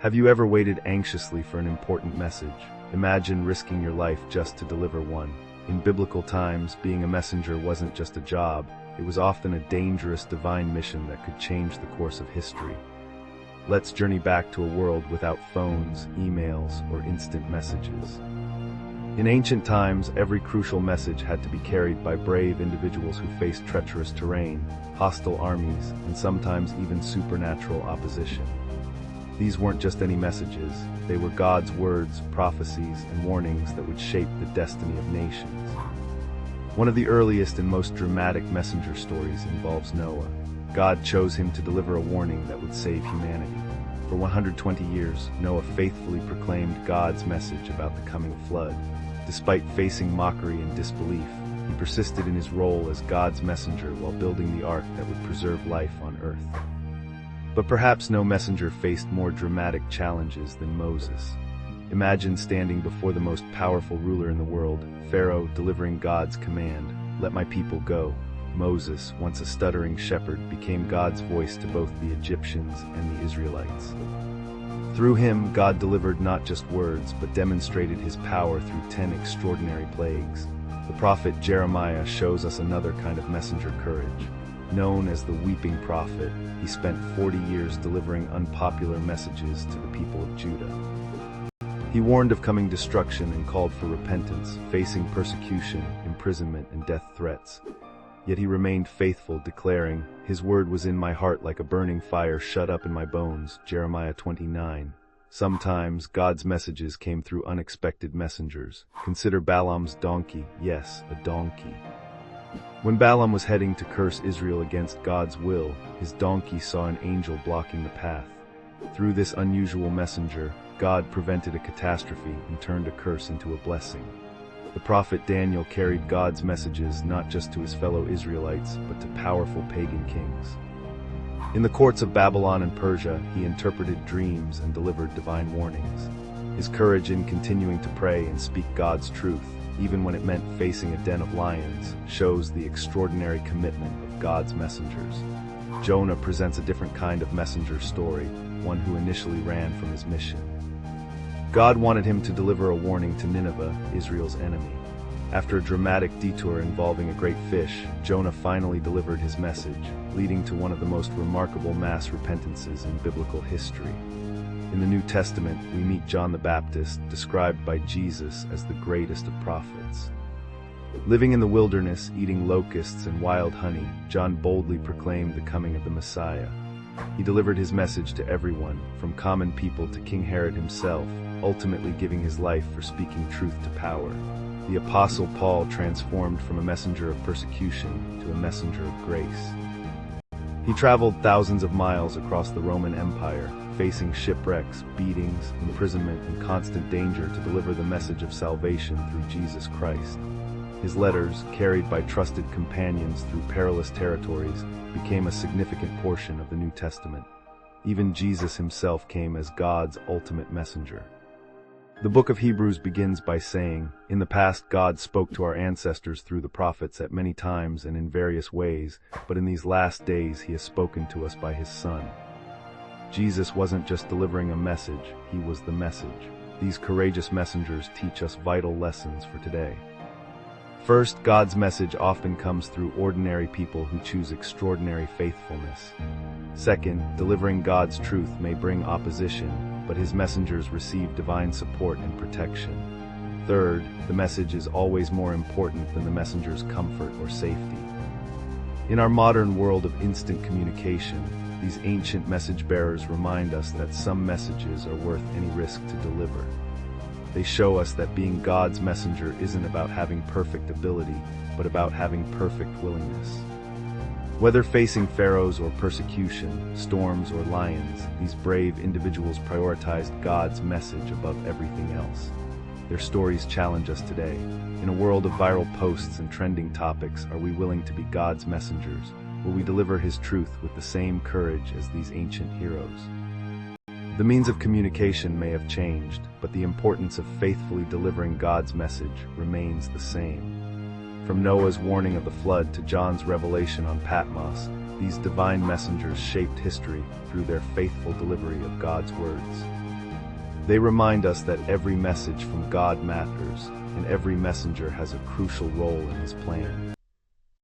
Have you ever waited anxiously for an important message? Imagine risking your life just to deliver one. In biblical times, being a messenger wasn't just a job, it was often a dangerous divine mission that could change the course of history. Let's journey back to a world without phones, emails, or instant messages. In ancient times, every crucial message had to be carried by brave individuals who faced treacherous terrain, hostile armies, and sometimes even supernatural opposition. These weren't just any messages, they were God's words, prophecies, and warnings that would shape the destiny of nations. One of the earliest and most dramatic messenger stories involves Noah. God chose him to deliver a warning that would save humanity. For 120 years, Noah faithfully proclaimed God's message about the coming flood. Despite facing mockery and disbelief, he persisted in his role as God's messenger while building the ark that would preserve life on earth. But perhaps no messenger faced more dramatic challenges than Moses. Imagine standing before the most powerful ruler in the world, Pharaoh, delivering God's command, "Let my people go." Moses, once a stuttering shepherd, became God's voice to both the Egyptians and the Israelites. Through him, God delivered not just words, but demonstrated his power through 10 extraordinary plagues. The prophet Jeremiah shows us another kind of messenger courage. Known as the Weeping Prophet, he spent 40 years delivering unpopular messages to the people of Judah. He warned of coming destruction and called for repentance, facing persecution, imprisonment, and death threats. Yet he remained faithful, declaring, "His word was in my heart like a burning fire shut up in my bones." Jeremiah 29. Sometimes, God's messages came through unexpected messengers. Consider Balaam's donkey. Yes, a donkey. When Balaam was heading to curse Israel against God's will, his donkey saw an angel blocking the path. Through this unusual messenger, God prevented a catastrophe and turned a curse into a blessing. The prophet Daniel carried God's messages not just to his fellow Israelites, but to powerful pagan kings. In the courts of Babylon and Persia, he interpreted dreams and delivered divine warnings. His courage in continuing to pray and speak God's truth, even when it meant facing a den of lions, shows the extraordinary commitment of God's messengers. Jonah presents a different kind of messenger story, one who initially ran from his mission. God wanted him to deliver a warning to Nineveh, Israel's enemy. After a dramatic detour involving a great fish, Jonah finally delivered his message, leading to one of the most remarkable mass repentances in biblical history. In the New Testament, we meet John the Baptist, described by Jesus as the greatest of prophets. Living in the wilderness, eating locusts and wild honey, John boldly proclaimed the coming of the Messiah. He delivered his message to everyone, from common people to King Herod himself, ultimately giving his life for speaking truth to power. The Apostle Paul transformed from a messenger of persecution to a messenger of grace. He traveled thousands of miles across the Roman Empire, facing shipwrecks, beatings, imprisonment, and constant danger to deliver the message of salvation through Jesus Christ. His letters, carried by trusted companions through perilous territories, became a significant portion of the New Testament. Even Jesus himself came as God's ultimate messenger. The book of Hebrews begins by saying, "In the past God spoke to our ancestors through the prophets at many times and in various ways, but in these last days he has spoken to us by his Son." Jesus wasn't just delivering a message, he was the message. These courageous messengers teach us vital lessons for today. First, God's message often comes through ordinary people who choose extraordinary faithfulness. Second, delivering God's truth may bring opposition, but his messengers receive divine support and protection. Third, the message is always more important than the messenger's comfort or safety. In our modern world of instant communication, these ancient message bearers remind us that some messages are worth any risk to deliver. They show us that being God's messenger isn't about having perfect ability, but about having perfect willingness. Whether facing pharaohs or persecution, storms or lions, these brave individuals prioritized God's message above everything else. Their stories challenge us today. In a world of viral posts and trending topics, are we willing to be God's messengers? Will we deliver his truth with the same courage as these ancient heroes? The means of communication may have changed, but the importance of faithfully delivering God's message remains the same. From Noah's warning of the flood to John's revelation on Patmos, these divine messengers shaped history through their faithful delivery of God's words. They remind us that every message from God matters, and every messenger has a crucial role in his plan.